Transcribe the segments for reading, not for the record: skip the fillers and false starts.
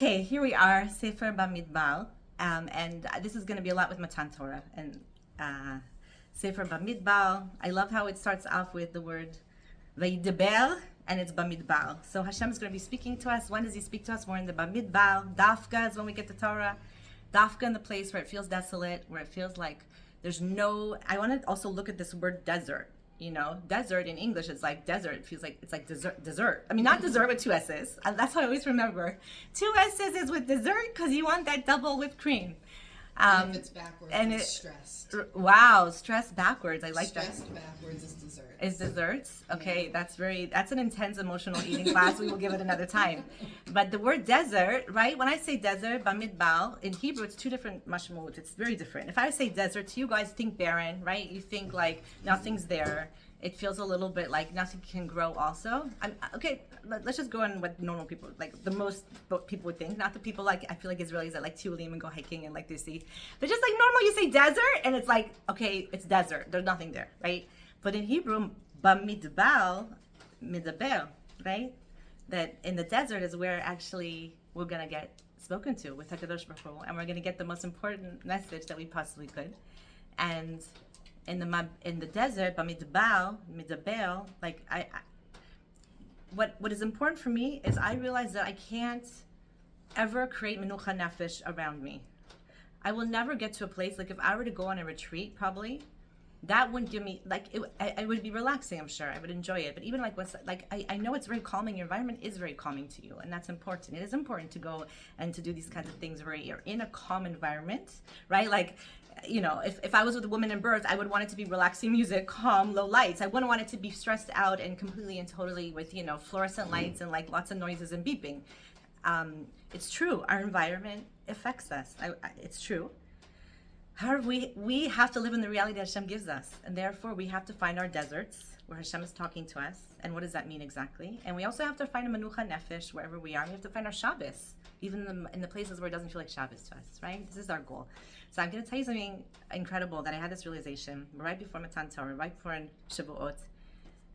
Okay, here we are, Sefer Bamidbar, and this is going to be a lot with Matan Torah and Sefer Bamidbar. I love how it starts off with the word Vayideber, and it's Bamidbar. So Hashem is going to be speaking to us. When does He speak to us? We're in the Bamidbar. Dafka is when we get the Torah. Dafka in the place where it feels desolate, where it feels like there's no. I want to also look at this word desert. Desert in English is like desert. It feels like it's like dessert. I mean, not dessert with two S's. That's what I always remember. Two S's is with dessert because you want that double whipped cream. And if it's backwards, and it's stressed. Wow, stressed backwards. I like that. Stressed backwards is dessert. Is desserts? Okay, that's an intense emotional eating class. We will give it another time. But the word desert, right? When I say desert, Bamidbar, in Hebrew, it's two different mashmut. It's very different. If I say desert, to you guys think barren, right? You think like nothing's there. It feels a little bit like nothing can grow also. Okay, let's just go on what normal people, like the most people would think. Not the people like, I feel like Israelis that like Tulim and go hiking and like they see. But just like normal, you say desert and it's like, okay, it's desert. There's nothing there, right? But in Hebrew, Bamidbar, midaber, right? That in the desert is where actually we're going to get spoken to with HaKadosh Baruch Hu, and we're going to get the most important message that we possibly could. And in the desert, Bamidbar, midaber, like what is important for me is I realize that I can't ever create menucha nefesh around me. I will never get to a place, like if I were to go on a retreat, probably, that wouldn't give me, like, I would be relaxing, I'm sure. I would enjoy it. But even like I know it's very calming. Your environment is very calming to you, and that's important. It is important to go and to do these kinds of things where you're in a calm environment, right? Like, if I was with a woman in birth, I would want it to be relaxing music, calm, low lights. I wouldn't want it to be stressed out and completely and totally with, fluorescent lights and like lots of noises and beeping. It's true. Our environment affects us. It's true. However, we have to live in the reality that Hashem gives us. And therefore, we have to find our deserts where Hashem is talking to us. And what does that mean exactly? And we also have to find a menucha nefesh wherever we are. We have to find our Shabbos, even in the places where it doesn't feel like Shabbos to us, right? This is our goal. So I'm going to tell you something incredible that I had this realization right before Matan Torah, right before Shavuot.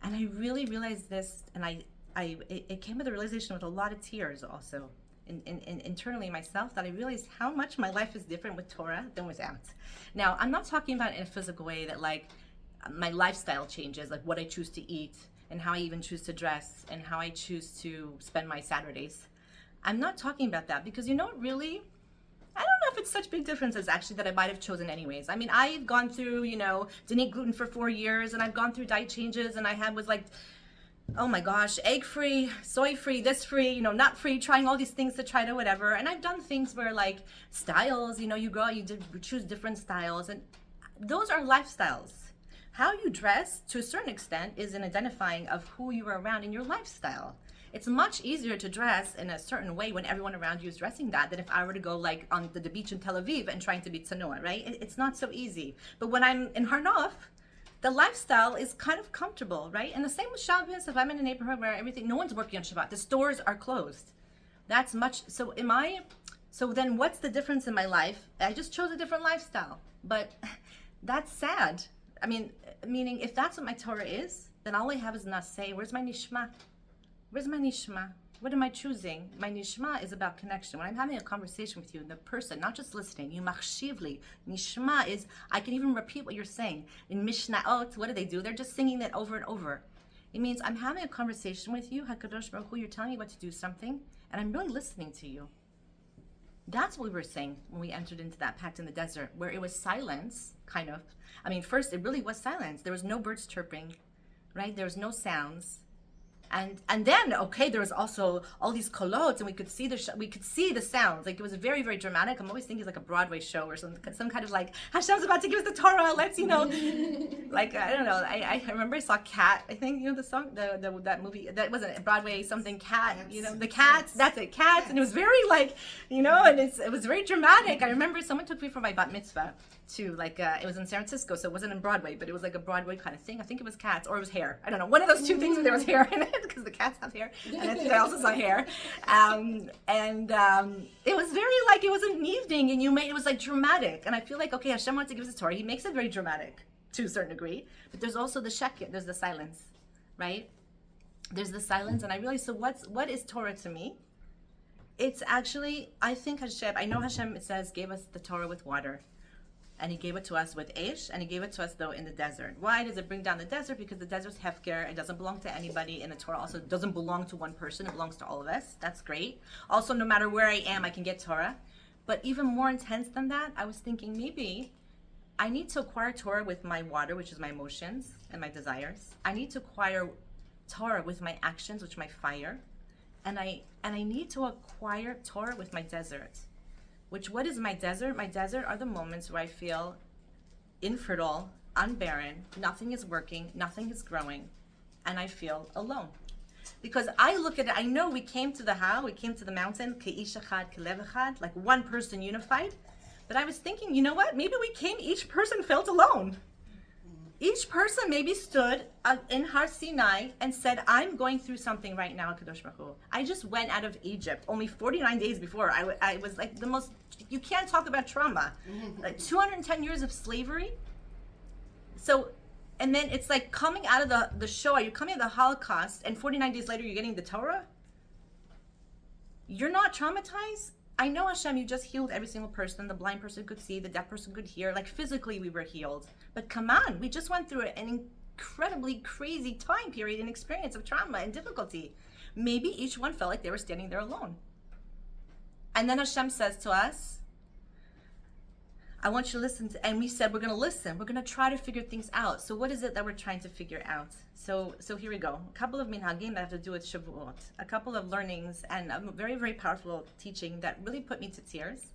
And I really realized this, and it came with a realization with a lot of tears also. Internally myself, that I realized how much my life is different with Torah than without. Now, I'm not talking about it in a physical way that like my lifestyle changes, like what I choose to eat and how I even choose to dress and how I choose to spend my Saturdays. I'm not talking about that because really, I don't know if it's such big differences actually that I might have chosen anyways. I mean, I've gone through, didn't eat gluten for 4 years, and I've gone through diet changes, and I was like, oh my gosh, egg free, soy free, this free, nut free, trying all these things to try to whatever. And I've done things where like styles, you go out, you choose different styles, and those are lifestyles. How you dress to a certain extent is an identifying of who you are around in your lifestyle. It's much easier to dress in a certain way when everyone around you is dressing that than if I were to go like on the beach in Tel Aviv and trying to be tzanua, right? It's not so easy. But when I'm in Harnof, the lifestyle is kind of comfortable, right? And the same with Shabbos. If I'm in a neighborhood where no one's working on Shabbat, the stores are closed. That's much, so then what's the difference in my life? I just chose a different lifestyle, but that's sad. I mean, meaning if that's what my Torah is, then all I have is naseh. Where's my nishma? Where's my nishma? What am I choosing? My nishma is about connection. When I'm having a conversation with you, the person, not just listening, you machshivli. Nishma is, I can even repeat what you're saying. In Mishnahot, what do? They're just singing that over and over. It means I'm having a conversation with you, HaKadosh Baruch Hu, you're telling me what to do something, and I'm really listening to you. That's what we were saying when we entered into that pact in the desert, where it was silence, kind of. I mean, first, it really was silence. There was no birds chirping, right? There was no sounds. And then, okay, there was also all these kolot, and we could see the sounds. Like, it was very, very dramatic. I'm always thinking it's like a Broadway show or some kind of like, Hashem's about to give us the Torah, let's, like, I don't know. I remember I saw Cat, I think, the song, that movie, that wasn't Broadway, something Cat, the Cats, that's it, Cats. And it was very like, and it was very dramatic. I remember someone took me for my bat mitzvah to like, it was in San Francisco, so it wasn't in Broadway, but it was like a Broadway kind of thing. I think it was Cats, or it was hair. I don't know. One of those two things where there was hair in it, because the cats have hair, and I think I also saw hair. It was very like, it was an evening, and it was like dramatic. And I feel like, okay, Hashem wants to give us a Torah. He makes it very dramatic to a certain degree, but there's also the sheket, there's the silence, right? There's the silence, and I realized, so what is Torah to me? It's actually, I think I know Hashem, it says, gave us the Torah with water. And he gave it to us with Aish, and he gave it to us, though, in the desert. Why does it bring down the desert? Because the desert's hefker. It doesn't belong to anybody. And the Torah also doesn't belong to one person. It belongs to all of us. That's great. Also, no matter where I am, I can get Torah. But even more intense than that, I was thinking maybe I need to acquire Torah with my water, which is my emotions and my desires. I need to acquire Torah with my actions, which is my fire. And I need to acquire Torah with my desert. What is my desert? My desert are the moments where I feel infertile, unbarren, nothing is working, nothing is growing, and I feel alone. Because I look at it, I know we came to the mountain, ke'ish echad, kelev echad, like one person unified. But I was thinking, you know what? Maybe each person felt alone. Each person maybe stood in Har Sinai and said, I'm going through something right now, Kadosh Baruch Hu. I just went out of Egypt only 49 days before. I was like the most, you can't talk about trauma. Like 210 years of slavery. So, and then it's like coming out of the Shoah, you're coming out of the Holocaust, and 49 days later you're getting the Torah? You're not traumatized? I know, Hashem, you just healed every single person. The blind person could see, the deaf person could hear. Like physically we were healed. But come on, we just went through an incredibly crazy time period and experience of trauma and difficulty. Maybe each one felt like they were standing there alone. And then Hashem says to us, I want you to listen to, and we said, we're going to listen. We're going to try to figure things out. So what is it that we're trying to figure out? So here we go. A couple of minhagim that have to do with Shavuot. A couple of learnings and a very, very powerful teaching that really put me to tears.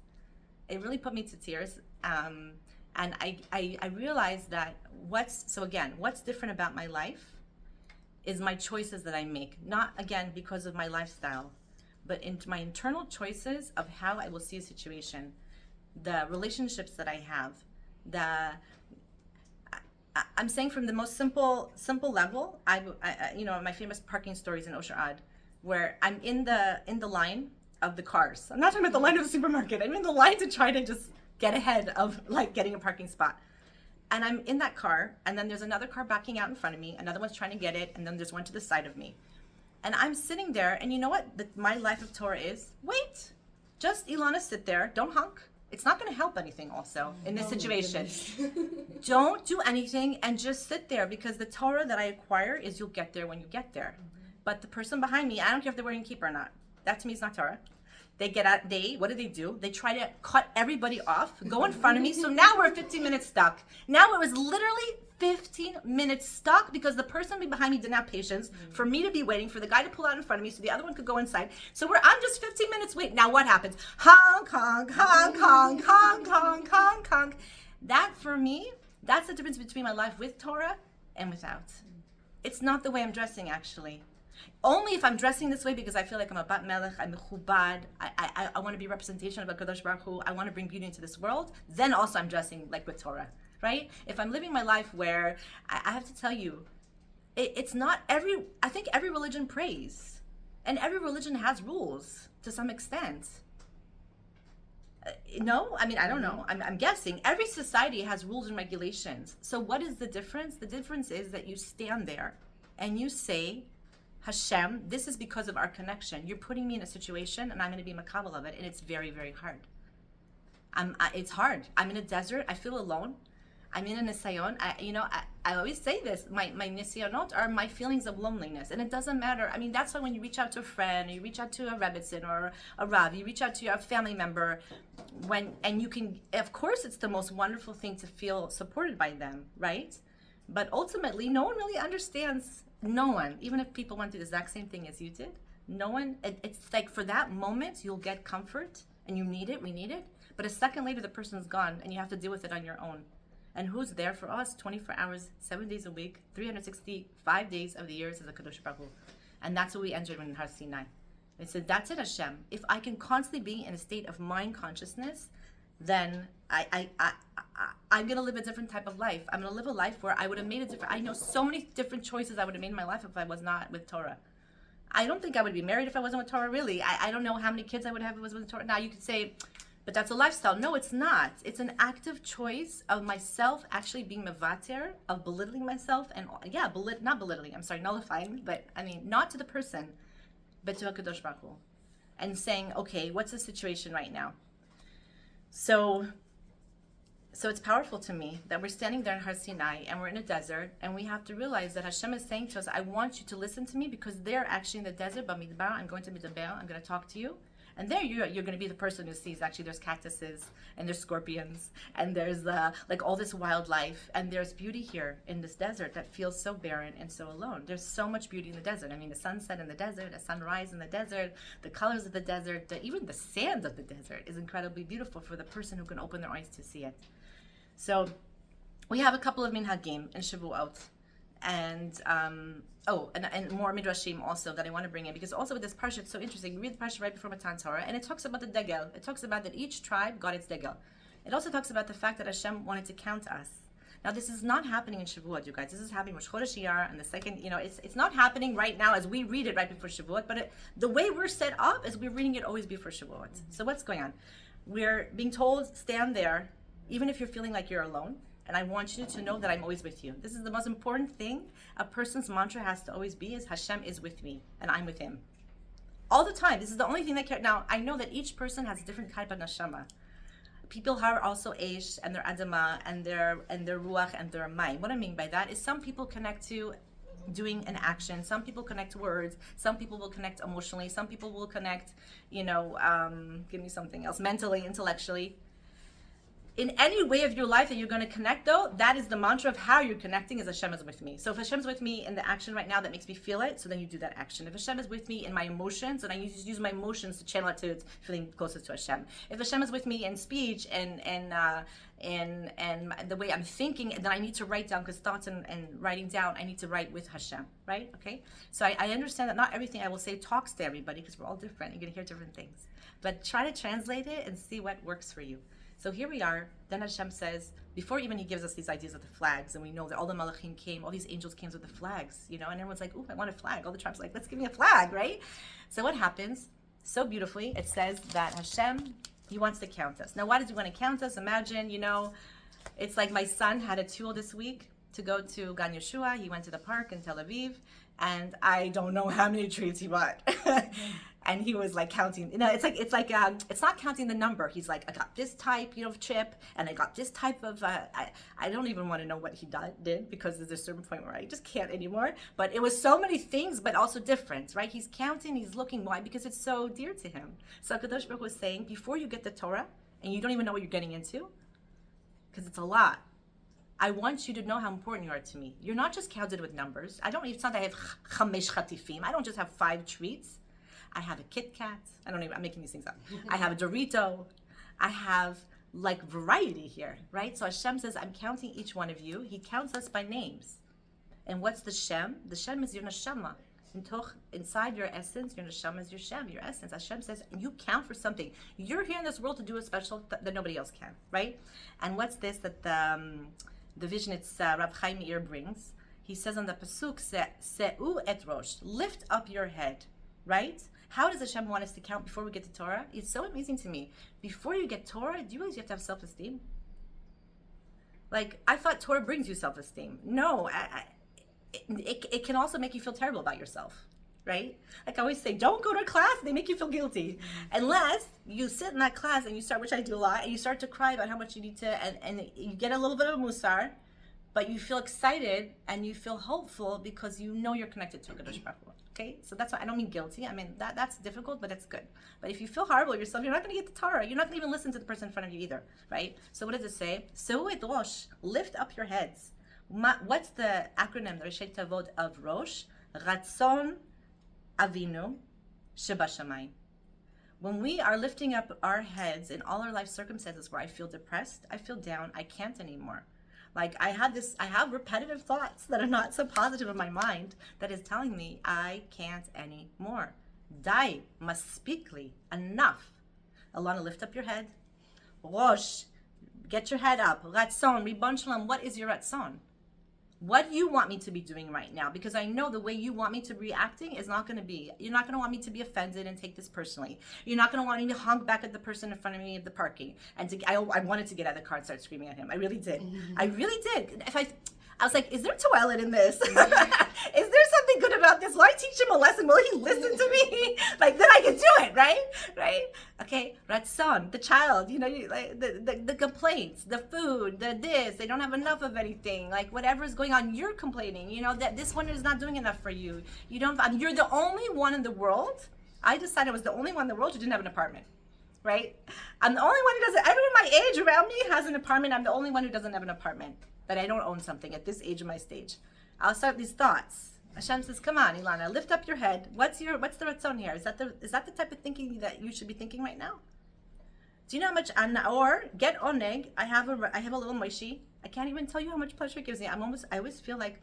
It really put me to tears. And I realized that what's different about my life is my choices that I make. Not, again, because of my lifestyle, but into my internal choices of how I will see a situation. The relationships that I have, I'm saying from the most simple level. I my famous parking stories in Osher Ad, where I'm in the line of the cars. I'm not talking about the line of the supermarket. I'm in the line to try to just get ahead of like getting a parking spot. And I'm in that car, and then there's another car backing out in front of me. Another one's trying to get it, and then there's one to the side of me. And I'm sitting there, and you know what? My life of Torah is, wait, just Elana, sit there, don't honk. It's not going to help anything also in this situation. Don't do anything and just sit there, because the Torah that I acquire is you'll get there when you get there. But the person behind me, I don't care if they're wearing kippah or not. That to me is not Torah. They get out, what do? They try to cut everybody off, go in front of me. So now we're 15 minutes stuck. Now it was literally 15 minutes stuck because the person behind me didn't have patience for me to be waiting for the guy to pull out in front of me so the other one could go inside. So I'm just 15 minutes wait. Now what happens? Honk, honk, honk, honk, honk, honk, honk, honk. That for me, that's the difference between my life with Torah and without. It's not the way I'm dressing actually. Only if I'm dressing this way because I feel like I'm a bat melech, I'm mechubad, I want to be a representation of a Kadosh Baruch Hu, I want to bring beauty into this world, then also I'm dressing like with Torah, right? If I'm living my life where, I have to tell you, it's not I think every religion prays, and every religion has rules to some extent. No? I mean, I don't know. I'm guessing. Every society has rules and regulations. So what is the difference? The difference is that you stand there and you say, Hashem, this is because of our connection. You're putting me in a situation and I'm going to be makabel of it, and it's very, very hard. It's hard. I'm in a desert. I feel alone. I'm in a nisayon. I always say this. My nisayonot are my feelings of loneliness, and it doesn't matter. I mean, that's why when you reach out to a friend, or you reach out to a rebbitzin or a rav, you reach out to your family member, and you can, of course, it's the most wonderful thing to feel supported by them, right? But ultimately, no one really understands. No one, even if people went through the exact same thing as you did, no one, it's like for that moment, you'll get comfort, and you need it, we need it, but a second later, the person's gone, and you have to deal with it on your own. And who's there for us 24 hours, 7 days a week, 365 days of the year is a Kadosh Baruch Hu. And that's what we entered in Har Sinai. They said, that's it, Hashem. If I can constantly be in a state of mind consciousness, then I'm going to live a different type of life. I'm going to live a life where I would have made a different, I know so many different choices I would have made in my life if I was not with Torah. I don't think I would be married if I wasn't with Torah, really. I don't know how many kids I would have if I was with Torah. Now you could say, but that's a lifestyle. No, it's not. It's an active choice of myself actually being mevater, of belittling myself, and not belittling, I'm sorry, nullifying, but I mean, not to the person, but to HaKadosh Baruch Hu. and saying, okay, what's the situation right now? So it's powerful to me that we're standing there in Har Sinai and we're in a desert, and we have to realize that Hashem is saying to us, I want you to listen to me, because they're actually in the desert, Bamidbar. I'm going to Midbar, I'm going to talk to you. And there you're going to be the person who sees actually there's cactuses and there's scorpions and there's like all this wildlife, and there's beauty here in this desert that feels so barren and so alone. There's so much beauty in the desert. I mean, the sunset in the desert, a sunrise in the desert, the colors of the desert, even the sand of the desert is incredibly beautiful for the person who can open their eyes to see it. So we have a couple of minhagim in Shavuot, and and more midrashim also that I want to bring in, because also with this parsha it's so interesting. We read the parsha right before Matan Torah, and it talks about the degel. It talks about that each tribe got its degel. It also talks about the fact that Hashem wanted to count us. Now this is not happening in Shavuot, you guys. This is happening with Chodesh Iyar, and the second, it's not happening right now as we read it right before Shavuot, but the way we're set up is we're reading it always before Shavuot. So what's going on? We're being told, stand there, even if you're feeling like you're alone, and I want you to know that I'm always with you. This is the most important thing a person's mantra has to always be, is Hashem is with me, and I'm with him. All the time. This is the only thing that cares. Now, I know that each person has a different type of neshama. People are also Eish, and their Adama, and their Ruach, and their Mayim. What I mean by that is some people connect to doing an action, some people connect to words, some people will connect emotionally, some people will connect, give me something else, mentally, intellectually. In any way of your life that you're going to connect, though, that is the mantra of how you're connecting, is Hashem is with me. So if Hashem's with me in the action right now that makes me feel it, so then you do that action. If Hashem is with me in my emotions, then I use my emotions to channel it to feeling closer to Hashem. If Hashem is with me in speech and the way I'm thinking, then I need to write down, because thoughts and writing down, I need to write with Hashem, right? Okay? So I understand that not everything I will say talks to everybody, because we're all different. You're going to hear different things. But try to translate it and see what works for you. So here we are. Then Hashem says, before even he gives us these ideas of the flags, and we know that all the malachim came, all these angels came with the flags, and everyone's like, ooh, I want a flag. All the tribes are like, let's give me a flag, right? So what happens? So beautifully, it says that Hashem, he wants to count us. Now, why does he want to count us? Imagine, it's like my son had a tool this week to go to Gan Yeshua. He went to the park in Tel Aviv, and I don't know how many treats he bought. And he was like counting, it's not counting the number. He's like, I got this type, of chip, and I got this type of, I don't even want to know what he did, because there's a certain point where I just can't anymore. But it was so many things, but also different, right? He's counting, he's looking. Why? Because it's so dear to him. So Kadosh Baruch was saying, before you get the Torah, and you don't even know what you're getting into, because it's a lot, I want you to know how important you are to me. You're not just counted with numbers. It's not that I have 5 chatifim. I don't just have 5 treats. I have a Kit Kat. I'm making these things up. I have a Dorito. I have variety here, right? So Hashem says, I'm counting each one of you. He counts us by names. And what's the Shem? The Shem is your neshama. Inside your essence, your neshama is your Shem, your essence. Hashem says, you count for something. You're here in this world to do a special that nobody else can, right? And what's this that the vision Rav Chaim Meir brings? He says on the pasuk, Se'u et rosh, lift up your head, right? How does Hashem want us to count before we get to Torah? It's so amazing to me. Before you get Torah, do you realize you have to have self-esteem? I thought Torah brings you self-esteem. No, it can also make you feel terrible about yourself, right? I always say, don't go to a class, they make you feel guilty. Unless you sit in that class and you start, which I do a lot, and you start to cry about how much you need to, and you get a little bit of musar, but you feel excited and you feel hopeful because you're connected to Kadosh Baruch Hu. Okay, so that's why I don't mean guilty. I mean that's difficult, but it's good. But if you feel horrible yourself, you're not going to get the Torah. You're not going to even listen to the person in front of you either, right? So what does it say? So et rosh, lift up your heads. What's the acronym, the Reshei Tavot of Rosh? Ratzon Avinu Sheba Shamayim. When we are lifting up our heads in all our life circumstances where I feel depressed, I feel down, I can't anymore. I have repetitive thoughts that are not so positive in my mind that is telling me I can't anymore. Dai, maspikli, enough. Elana, lift up your head. Rosh, get your head up. Ratzon, Ribon Shalom, what is your ratzon? What do you want me to be doing right now? Because I know the way you want me to be reacting is not going to be. You're not going to want me to be offended and take this personally. You're not going to want me to honk back at the person in front of me at the parking. And I wanted to get out of the car and start screaming at him. I really did. I really did. I was like, is there toilet in this? Is there something feeling good about this. Will I teach him a lesson? Will he listen to me? Like, then I can do it, right? Okay, Ratzon, the child, like the complaints, the food, the this, they don't have enough of anything. Like, whatever is going on, you're complaining, that this one is not doing enough for you. You're the only one in the world. I decided I was the only one in the world who didn't have an apartment. Right? I'm the only one who doesn't. Everyone my age around me has an apartment. I'm the only one who doesn't have an apartment. But I don't own something at this age of my stage. I'll start these thoughts. Hashem says, "Come on, Elana, lift up your head. What's the ratzon here? Is that the type of thinking that you should be thinking right now? Do you know how much? Or get oneg. I have a little moishi. I can't even tell you how much pleasure it gives me. I always feel like."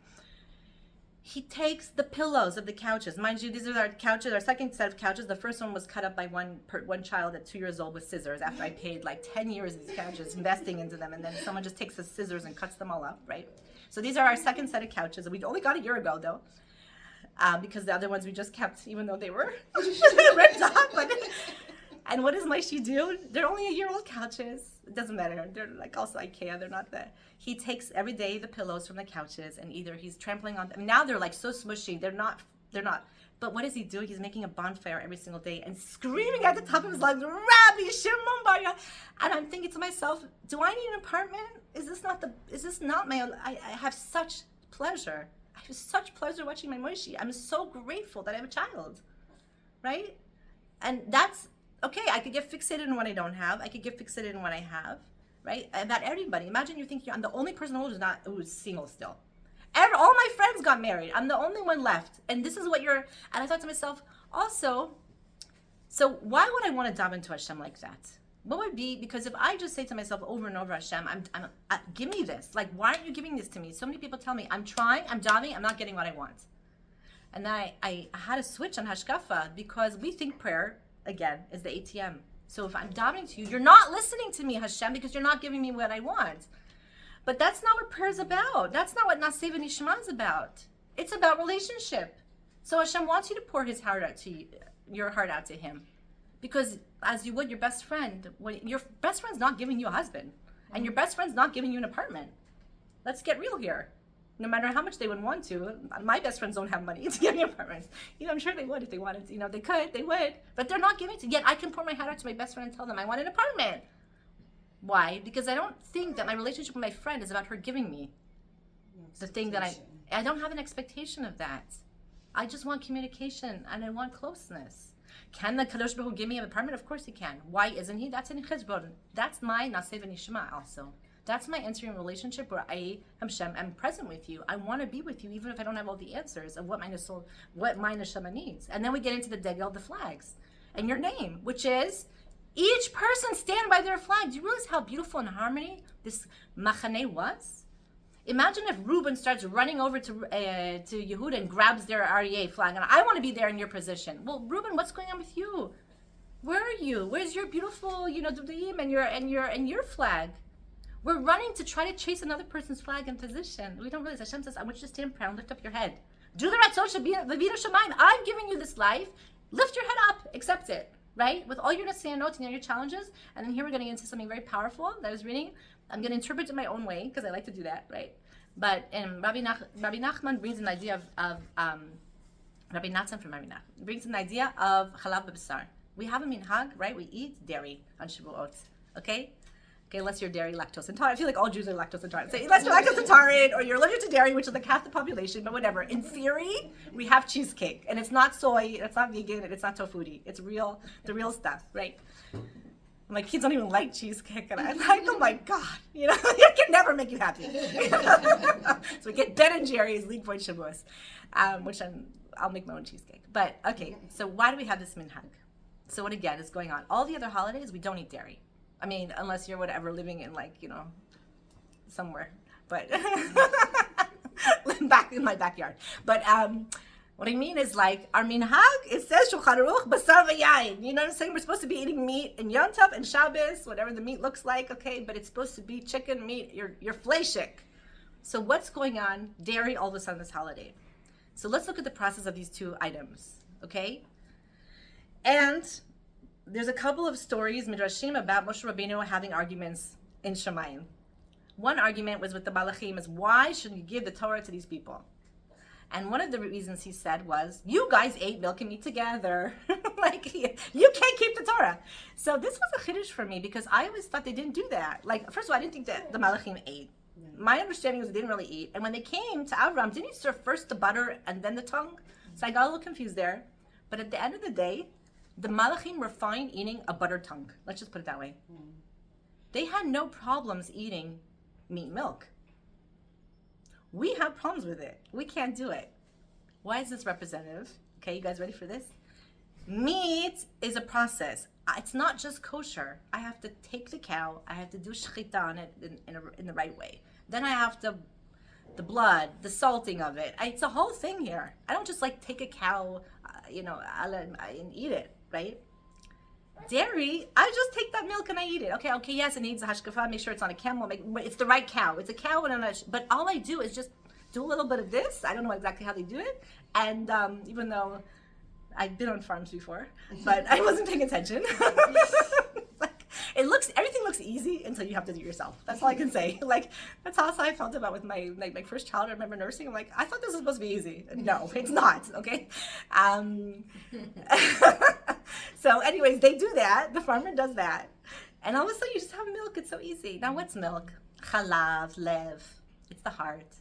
He takes the pillows of the couches. Mind you, these are our couches, our second set of couches. The first one was cut up by one child at 2 years old with scissors after I paid like 10 years of these couches, investing into them. And then someone just takes the scissors and cuts them all up, right? So these are our second set of couches. We only got a year ago, though, because the other ones we just kept, even though they were ripped off. And what does Maishi do? They're only a-year-old couches. It doesn't matter. They're like also IKEA. They're not that. He takes every day the pillows from the couches and either he's trampling on them. Now they're like so smushy. They're not. But what does he do? He's making a bonfire every single day and screaming at the top of his lungs, Rabbi Shimon Bar Yochai. And I'm thinking to myself, do I need an apartment? Is this not my, I have such pleasure. I have such pleasure watching my Moishi. I'm so grateful that I have a child, right? And that's, okay, I could get fixated in what I don't have. I could get fixated in what I have, right? About everybody. Imagine you think I'm the only person in the world who's single still. All my friends got married. I'm the only one left. And this is what and I thought to myself, also, so why would I want to dive into Hashem like that? What would be, because if I just say to myself over and over, Hashem, give me this. Like, why aren't you giving this to me? So many people tell me, I'm trying, I'm diving, I'm not getting what I want. And then I had a switch on hashkafa because we think prayer, again, is the ATM. So if I'm diving to you, you're not listening to me, Hashem, because you're not giving me what I want. But that's not what prayer is about. That's not what Naseh V'Nishma is about. It's about relationship. So Hashem wants you to pour His heart out to you, your heart out to Him, because as you would your best friend, when your best friend's not giving you a husband, and your best friend's not giving you an apartment. Let's get real here. No matter how much they would want to, my best friends don't have money to give me apartments. I'm sure they would if they wanted to. They would, but they're not giving to. Yet I can pour my heart out to my best friend and tell them I want an apartment. Why? Because I don't think that my relationship with my friend is about her giving me the thing that I don't have an expectation of that. I just want communication and I want closeness. Can the Kadosh Baruch Hu give me an apartment? Of course He can. Why isn't He? That's in Cheshbon. That's my Naseh V'Nishma also. That's my entering a relationship where I, Hashem, am present with you. I want to be with you, even if I don't have all the answers of what my neshama needs. And then we get into the degel, the flags, and your name, which is each person stand by their flag. Do you realize how beautiful and harmony this machane was? Imagine if Reuben starts running over to Yehuda and grabs their REA flag, and I want to be there in your position. Well, Reuben, what's going on with you? Where are you? Where's your beautiful, Dudaim and your flag? We're running to try to chase another person's flag and position. We don't realize Hashem says, I want you to stand proud, lift up your head. Do the ratzon V'Vinu Shamayim. I'm giving you this life. Lift your head up. Accept it. Right? With all your nisyonot and your challenges. And then here we're getting into something very powerful that I was reading. I'm going to interpret it my own way because I like to do that, right? But Rabbi Nachman brings an idea of Rabbi Natsan from Rabbi Nachman brings an idea of chalav b'basar. We have a minhag, right? We eat dairy on Shavuot. Okay, unless you're dairy lactose intolerant. I feel like all Jews are lactose intolerant. So unless you're lactose intolerant or you're allergic to dairy, which is like half the population, but whatever. In theory, we have cheesecake, and it's not soy, it's not vegan, and it's not tofu. It's real, the real stuff, right? My kids don't even like cheesecake, and I'm like, oh my God, it can never make you happy. So we get Ben and Jerry's League Point Shavuos, which I'll make my own cheesecake. But okay, so why do we have this minhag? So what again is going on? All the other holidays, we don't eat dairy. I mean, unless you're whatever living in somewhere, but back in my backyard. But what I mean is our minhag, it says Shulchan Aruch basar v'yayin. You know what I'm saying? We're supposed to be eating meat in Yom Tov and Shabbos, whatever the meat looks like, okay? But it's supposed to be chicken meat, your fleshik. So what's going on? Dairy all of a sudden this holiday. So let's look at the process of these two items, okay? And there's a couple of stories, midrashim, about Moshe Rabbeinu having arguments in Shemayim. One argument was with the Malachim, is why should you give the Torah to these people? And one of the reasons he said was, you guys ate milk and meat together. Like, you can't keep the Torah. So this was a chiddush for me because I always thought they didn't do that. Like, first of all, I didn't think that the Malachim ate. My understanding was they didn't really eat. And when they came to Avram, didn't he serve first the butter and then the tongue? So I got a little confused there. But at the end of the day, the Malachim were fine eating a buttered tongue. Let's just put it that way. They had no problems eating meat milk. We have problems with it. We can't do it. Why is this representative? Okay, you guys ready for this? Meat is a process. It's not just kosher. I have to take the cow. I have to do shechita on it in the right way. Then I have to, the blood, the salting of it. It's a whole thing here. I don't just like take a cow, and eat it, right? Dairy, I just take that milk and I eat it. Okay, yes, it needs a hashkafa. Make sure it's on a camel. It's the right cow. It's a cow, but all I do is just do a little bit of this. I don't know exactly how they do it, and even though I've been on farms before, but I wasn't paying attention. Everything looks easy until you have to do it yourself. That's all I can say. Like, that's how I felt about with my first child. I remember nursing. I'm like, I thought this was supposed to be easy. No, it's not. Okay. So anyways, they do that. The farmer does that. And all of a sudden you just have milk. It's so easy. Now what's milk? Chalav, lev. It's the heart.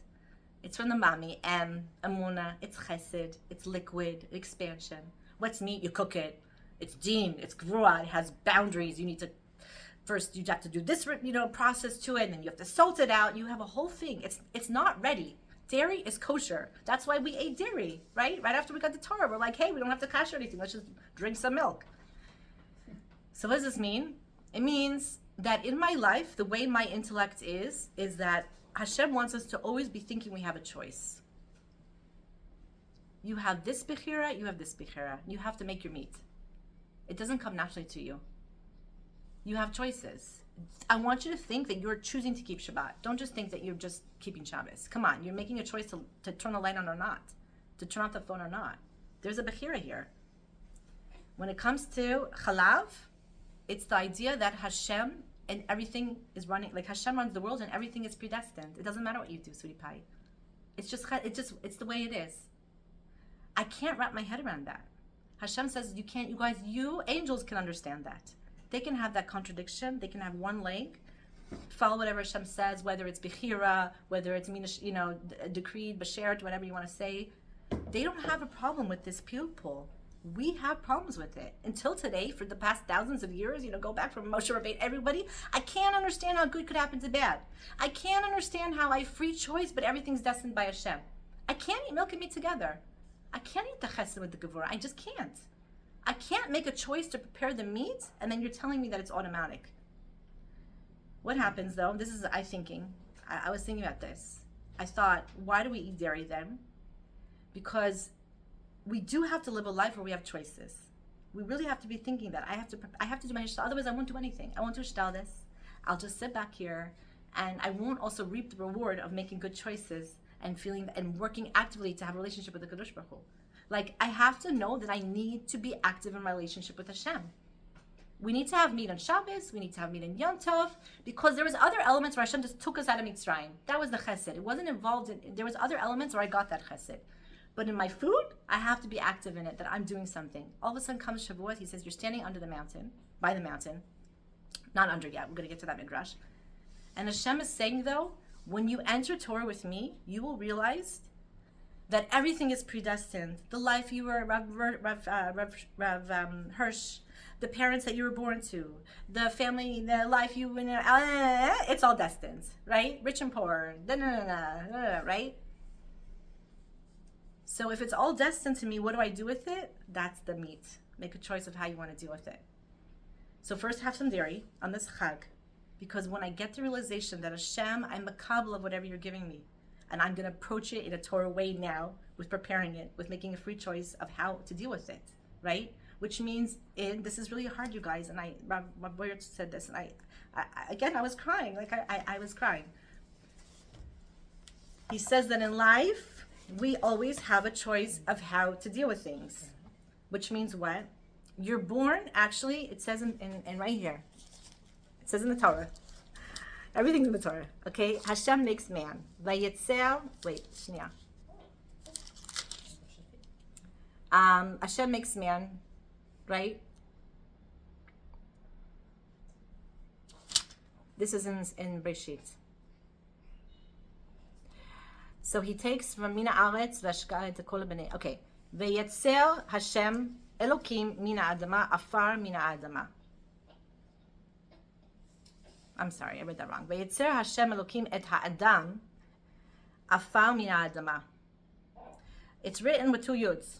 It's from the mommy. Amuna. It's chesed. It's liquid. Expansion. What's meat? You cook it. It's din. It's gvura. It has boundaries. You need to, first you have to do this, process to it. And then you have to salt it out. You have a whole thing. It's not ready. Dairy is kosher. That's why we ate dairy, right? Right after we got the Torah, we're like, hey, we don't have to kasher anything. Let's just drink some milk. So what does this mean? It means that in my life, the way my intellect is that Hashem wants us to always be thinking we have a choice. You have this bechira, you have this bechira. You have to make your meat. It doesn't come naturally to you. You have choices. I want you to think that you're choosing to keep Shabbat. Don't just think that you're just keeping Shabbos. Come on, you're making a choice to turn the light on or not, to turn off the phone or not. There's a bechira here. When it comes to chalav, it's the idea that Hashem and everything is running, like Hashem runs the world and everything is predestined. It doesn't matter what you do, sweetie pie. It's the way it is. I can't wrap my head around that. Hashem says you can't, you angels can understand that. They can have that contradiction. They can have one leg, follow whatever Hashem says, whether it's bechira, whether it's decreed, bashert, whatever you want to say. They don't have a problem with this pupil. We have problems with it. Until today, for the past thousands of years, go back from Moshe Rabbeinu, everybody, I can't understand how good could happen to bad. I can't understand how I have free choice, but everything's destined by Hashem. I can't eat milk and meat together. I can't eat the chesed with the gevura. I just can't. I can't make a choice to prepare the meat, and then you're telling me that it's automatic. What happens, though? This is I was thinking about this. I thought, why do we eat dairy then? Because we do have to live a life where we have choices. We really have to be thinking that. I have to do my shtal, otherwise I won't do anything. I won't do shtaldes. I'll just sit back here, and I won't also reap the reward of making good choices and feeling and working actively to have a relationship with the Kadosh Baruch Hu. Like, I have to know that I need to be active in my relationship with Hashem. We need to have meat on Shabbos. We need to have meat in Yom Tov, because there was other elements where Hashem just took us out of Mitzrayim. That was the chesed. It wasn't involved in, there was other elements where I got that chesed. But in my food, I have to be active in it, that I'm doing something. All of a sudden comes Shavuot. He says, you're standing under the mountain, by the mountain. Not under yet. We're going to get to that midrash. And Hashem is saying, though, when you enter Torah with me, you will realize that everything is predestined. The life you were, Hirsch, the parents that you were born to, the family, the life you went, it's all destined, right? Rich and poor, right? So if it's all destined to me, what do I do with it? That's the meat. Make a choice of how you want to deal with it. So first have some dairy on this chag, because when I get the realization that Hashem, I'm makabel of whatever you're giving me, and I'm going to approach it in a Torah way now, with preparing it, with making a free choice of how to deal with it, right? Which means, this is really hard, you guys, and my boy said this, and I was crying, I was crying. He says that in life, we always have a choice of how to deal with things, which means what? You're born, actually, it says in right here, it says in the Torah, everything's in the Torah, okay? Hashem makes man. Vayetzel, wait, shniya. Hashem makes man, right? This is in Breshit. So he takes from Mina Aretz v'ashkar et kol b'nei. Okay. V'yetzer Hashem Elokim mina adama afar mina adama. I'm sorry, I read that wrong. V'yetzer Hashem Elokim et ha'adam afar mina adama. It's written with two yuds,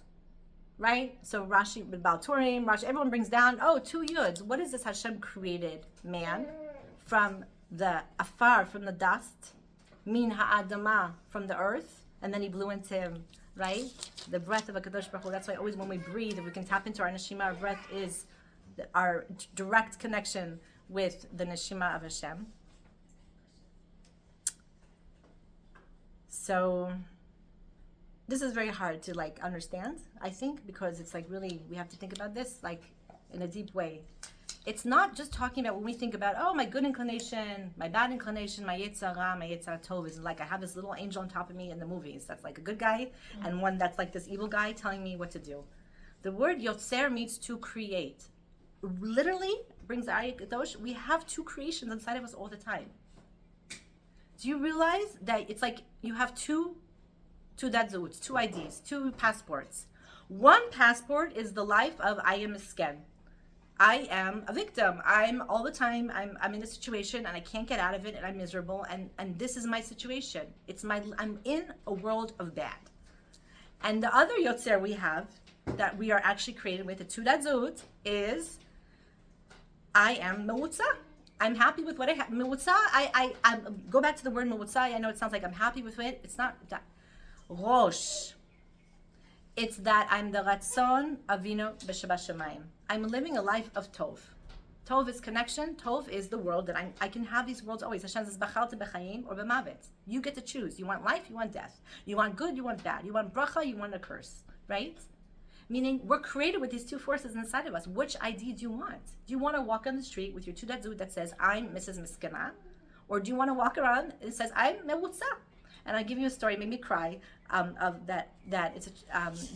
right? So Rashi with Baal Turim, Rashi, everyone brings down, oh, two yuds. What is this? Hashem created man from the afar, from the dust, min ha'adama, from the earth, and then he blew into him, right? The breath of a Kadosh Baruch Hu. That's why always when we breathe, if we can tap into our neshima, our breath is our direct connection with the neshima of Hashem. So this is very hard to like understand, I think, because it's like really, we have to think about this like in a deep way. It's not just talking about when we think about, oh, my good inclination, my bad inclination, my Yetzer Hara, my Yetzer Tov is like I have this little angel on top of me in the movies that's like a good guy, and one that's like this evil guy telling me what to do. The word Yotzer means to create. Literally brings the Arya Kadosh. We have two creations inside of us all the time. Do you realize that it's like you have two dadzoots, two IDs, two passports. One passport is the life of I am a sken. I am a victim. I'm all the time, I'm in a situation and I can't get out of it and I'm miserable and this is my situation. I'm in a world of bad. And the other Yotzer we have that we are actually created with, the two dadzut, is I am Mewutza. I'm happy with what I have. Mewutza, I go back to the word Mewutza. I know it sounds like I'm happy with it. It's not that. Rosh. It's that I'm the Ratzon Avinu B'Sheba Shemayim. I'm living a life of Tov. Tov is connection. Tov is the world that I can have these worlds always. Hashem says, B'chalta b'chayim or b'mavet. You get to choose. You want life, you want death. You want good, you want bad. You want bracha, you want a curse. Right? Meaning, we're created with these two forces inside of us. Which ID do you want? Do you want to walk on the street with your two dadzut that says, I'm Mrs. Miskana? Or do you want to walk around and it says, I'm Mewutza? And I'll give you a story, it made me cry, of that it's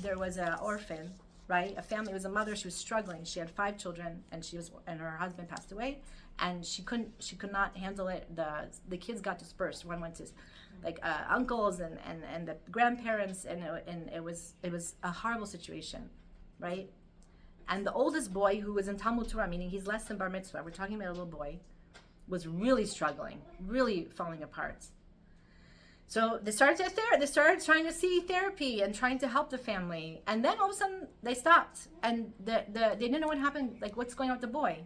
there was an orphan, right? A family, it was a mother, she was struggling. She had 5 children and her husband passed away and she could not handle it. The kids got dispersed. One went to like uncles and the grandparents and it was a horrible situation, right? And the oldest boy, who was in Talmud Torah, meaning he's less than bar mitzvah, we're talking about a little boy, was really struggling, really falling apart. So they started trying to see therapy and trying to help the family. And then all of a sudden they stopped and they didn't know what happened, like what's going on with the boy.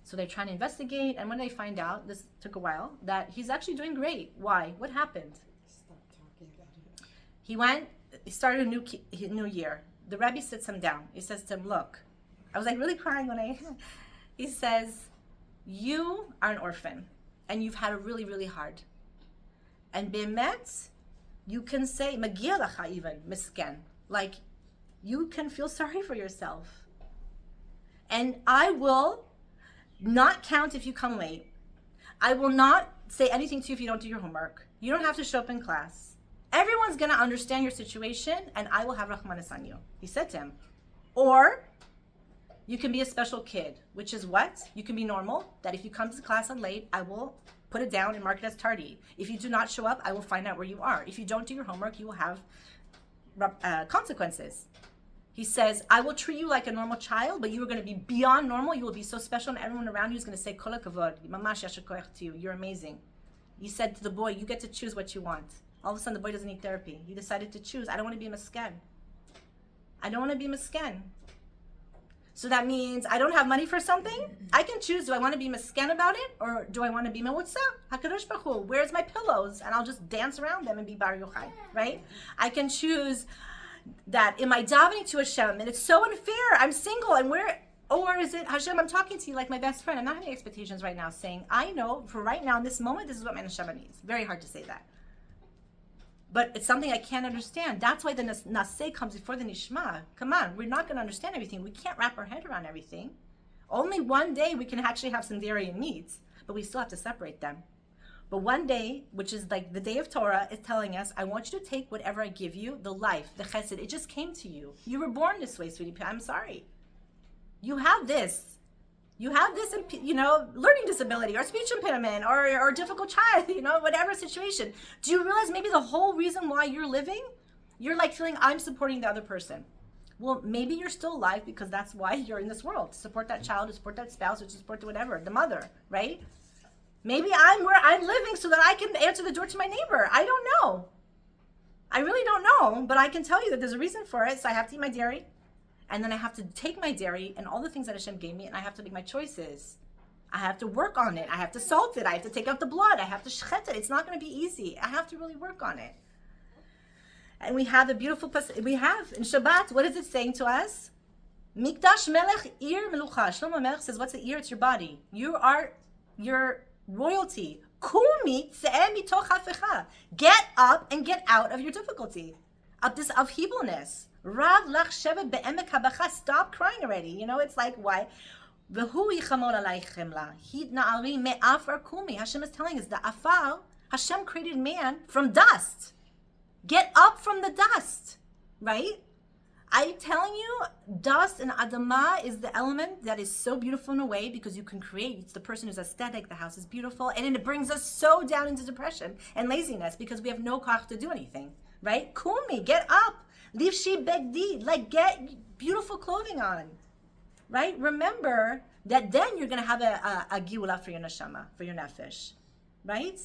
So they're trying to investigate, and when they find out, this took a while, that he's actually doing great. Why? What happened? Stop talking about it. He started a new year. The Rebbe sits him down. He says to him, look, I was like really crying he says, you are an orphan and you've had it really, really hard. And be'emet, you can say, Magia lacha even, misken. Like, you can feel sorry for yourself. And I will not count if you come late. I will not say anything to you if you don't do your homework. You don't have to show up in class. Everyone's going to understand your situation, and I will have Rahmanis on you. He said to him. Or, you can be a special kid, which is what? You can be normal, that if you come to class late, I will put it down and mark it as tardy. If you do not show up, I will find out where you are. If you don't do your homework, you will have consequences. He says, I will treat you like a normal child, but you are going to be beyond normal. You will be so special, and everyone around you is going to say, Kol hakavod, mamash yasher koach to you. You're amazing. He said to the boy, you get to choose what you want. All of a sudden, the boy doesn't need therapy. He decided to choose. I don't want to be a misken. I don't want to be a misken. So that means I don't have money for something. I can choose, do I want to be misken about it? Or do I want to be mewutza? HaKadosh Baruch Hu, where's my pillows? And I'll just dance around them and be bar yochai, right? I can choose that, am I davening to Hashem? And it's so unfair. I'm single and or is it, Hashem, I'm talking to you like my best friend. I'm not having expectations right now saying, I know for right now in this moment, this is what my neshama needs. Very hard to say that. But it's something I can't understand. That's why the naseh comes before the nishma. Come on, we're not going to understand everything. We can't wrap our head around everything. Only one day we can actually have some dairy and meats, but we still have to separate them. But one day, which is like the day of Torah, is telling us, I want you to take whatever I give you, the life, the chesed. It just came to you. You were born this way, sweetie pie. I'm sorry. You have this. You have this, learning disability or speech impediment or difficult child, whatever situation. Do you realize maybe the whole reason why you're living, you're like feeling I'm supporting the other person. Well, maybe you're still alive because that's why you're in this world, to support that child, to support that spouse, or to support whatever, the mother, right? Maybe I'm where I'm living so that I can answer the door to my neighbor. I don't know. I really don't know, but I can tell you that there's a reason for it. So I have to eat my dairy, and then I have to take my dairy and all the things that Hashem gave me, and I have to make my choices. I have to work on it. I have to salt it. I have to take out the blood. I have to shchet it. It's not going to be easy. I have to really work on it. And we have a beautiful, we have in Shabbat, what is it saying to us? Mikdash melech ir melucha. Shlomo Melech says, what's the ear? It's your body. You are your royalty. Kumi tze'eh mitoch hafecha. Get up and get out of your difficulty, of feebleness. Rav lach shevet be'emek habacha. Stop crying already. It's like, why? V'hu yichamor alayich chemla. Hid na'ari me'afar kumi. Hashem is telling us that afar, Hashem created man from dust. Get up from the dust, right? I'm telling you, dust and adamah is the element that is so beautiful in a way because you can create. It's the person who's aesthetic, the house is beautiful, and it brings us so down into depression and laziness because we have no koch to do anything, right? Kumi, get up. Leave she begdi, like get beautiful clothing on, right? Remember that then you're going to have a giula for your neshama, for your nefesh, right?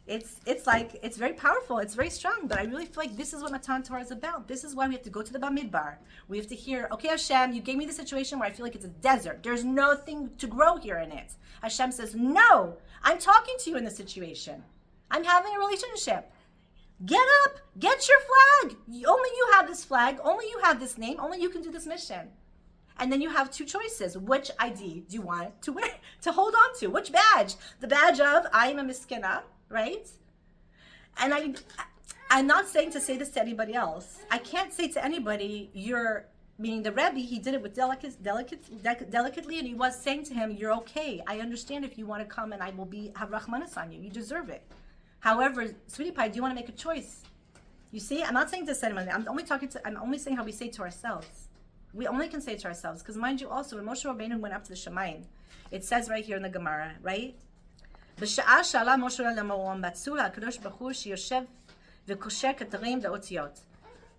It's very powerful. It's very strong. But I really feel like this is what Matan Torah is about. This is why we have to go to the Bamidbar. We have to hear, okay, Hashem, you gave me the situation where I feel like it's a desert. There's nothing to grow here in it. Hashem says, no, I'm talking to you in this situation. I'm having a relationship. Get up. Get your flag. Only you have this flag. Only you have this name. Only you can do this mission. And then you have two choices. Which ID do you want to wear, to hold on to? Which badge? The badge of I am a miskena, right? And I'm not saying to say this to anybody else. I can't say to anybody, meaning the Rebbe, he did it with delicately, and he was saying to him, you're okay. I understand if you want to come and I will have Rahmanas on you. You deserve it. However, sweetie pie, do you want to make a choice? You see, I'm not saying to anyone. I'm only saying how we say it to ourselves. We only can say it to ourselves. Because mind you also, when Moshe Rabbeinu went up to the Shemayim, it says right here in the Gemara, right? בשעה שעלה משה למרום בצור הקדוש ברוך הוא שיושב וקושר כתרים ואותיות.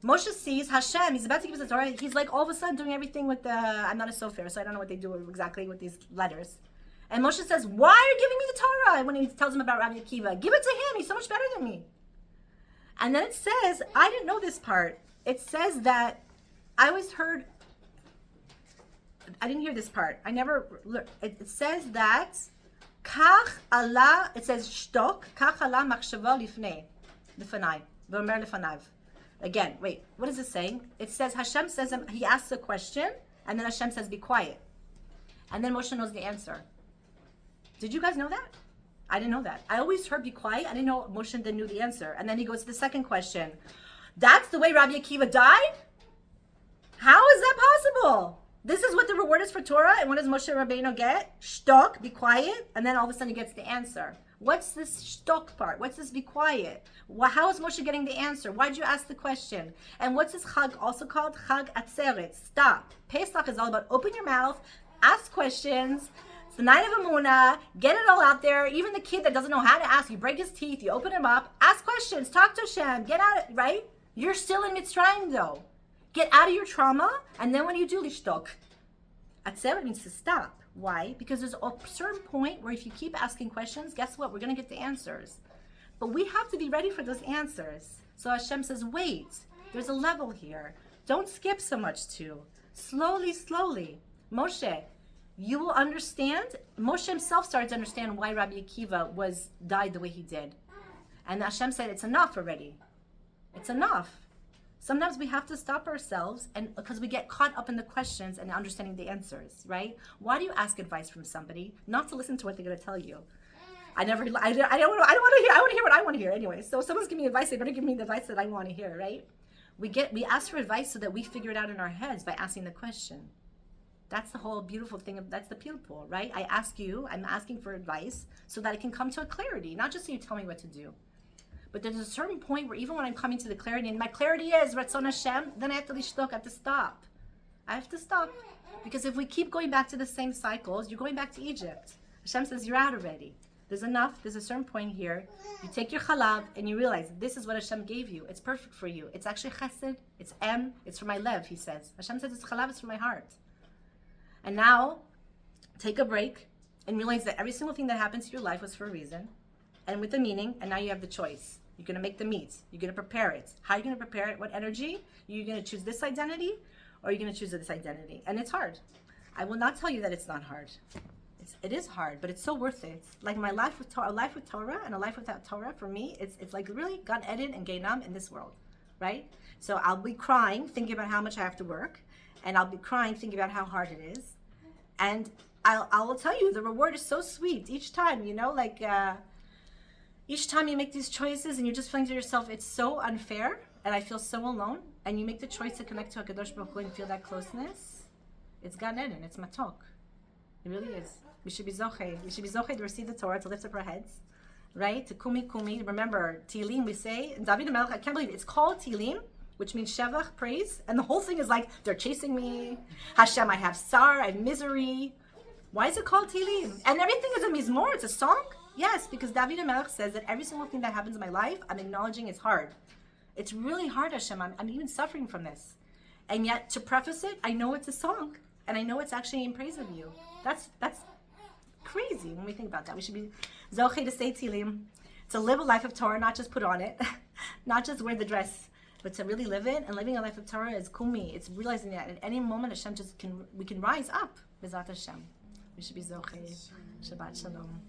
Moshe sees Hashem, he's about to give us the Torah, he's like all of a sudden doing everything with I'm not a sofer, so I don't know what they do exactly with these letters. And Moshe says, why are you giving me the Torah? And when he tells him about Rabbi Akiva, give it to him, he's so much better than me. And then it says, I didn't know this part, it says that, I always heard, I didn't hear this part, it says that, Kach Allah, it says shtok, Kach Allah machshava lifnei, v'omer lefanav. Again, wait, what is it saying? It says, Hashem says, he asks a question, and then Hashem says, be quiet. And then Moshe knows the answer. Did you guys know that? I didn't know that. I always heard be quiet. I didn't know Moshe then knew the answer. And then he goes to the second question. That's the way Rabbi Akiva died? How is that possible? This is what the reward is for Torah, and what does Moshe Rabbeinu get? Shtok, be quiet, and then all of a sudden he gets the answer. What's this shtok part? What's this be quiet? How is Moshe getting the answer? Why did you ask the question? And what's this chag also called? Chag atzeret, stop. Pesach is all about open your mouth, ask questions. It's the night of Amunah, get it all out there. Even the kid that doesn't know how to ask, you break his teeth, you open him up, ask questions, talk to Hashem, get out, right? You're still in Mitzrayim though. Get out of your trauma, and then when you do lishtok, atzeret means to stop. Why? Because there's a certain point where if you keep asking questions, guess what? We're going to get the answers. But we have to be ready for those answers. So Hashem says, wait, there's a level here. Don't skip so much too. Slowly, slowly. Moshe, you will understand. Moshe himself started to understand why Rabbi Akiva died the way he did. And Hashem said, it's enough already. It's enough. Sometimes we have to stop ourselves, and because we get caught up in the questions and understanding the answers, right? Why do you ask advice from somebody? Not to listen to what they're going to tell you. I don't want to hear. I want to hear what I want to hear anyway. So if someone's giving me advice, they better give me the advice that I want to hear, right? We ask for advice so that we figure it out in our heads by asking the question. That's the whole beautiful thing. That's the pilpul, right? I'm asking for advice so that I can come to a clarity, not just so you tell me what to do. But there's a certain point where even when I'm coming to the clarity, and my clarity is Ratzon Hashem, then I have to lishtok, I have to stop. I have to stop. Because if we keep going back to the same cycles, you're going back to Egypt. Hashem says, you're out already. There's enough. There's a certain point here. You take your chalav and you realize this is what Hashem gave you. It's perfect for you. It's actually chesed. It's it's for my lev, he says. Hashem says it's chalav, it's for my heart. And now, take a break and realize that every single thing that happens to your life was for a reason and with a meaning, and now you have the choice. You're going to make the meat. You're going to prepare it. How are you going to prepare it? What energy? You're going to choose this identity or are you going to choose this identity? And it's hard. I will not tell you that it's not hard. It is hard, but it's so worth it. Like my life with Torah, a life with Torah and a life without Torah, for me, it's like really Gan Eden and Geinam in this world, right? So I'll be crying thinking about how much I have to work, and I'll be crying thinking about how hard it is. And I will tell you, the reward is so sweet each time, each time you make these choices and you're just feeling to yourself, it's so unfair and I feel so alone, and you make the choice to connect to HaKadosh Baruch Hu and feel that closeness, it's Gan Eden, it's matok. It really is. We should be zocheh. We should be zocheh to receive the Torah, to lift up our heads, right? To kumi. Remember, Tilim, we say, and David HaMelech, I can't believe it. It's called Tilim, which means Shevach, praise. And the whole thing is like, they're chasing me. Hashem, I have sar, I have misery. Why is it called Tilim? And everything is a mizmor, it's a song? Yes, because David HaMelech says that every single thing that happens in my life, I'm acknowledging it's hard. It's really hard, Hashem. I'm even suffering from this. And yet, to preface it, I know it's a song. And I know it's actually in praise of you. That's crazy when we think about that. We should be zocheh to say Tilim, to live a life of Torah, not just put on it, not just wear the dress, but to really live it. And living a life of Torah is kumi. It's realizing that at any moment Hashem we can rise up. Bezat Hashem. We should be zocheh. Shabbat shalom.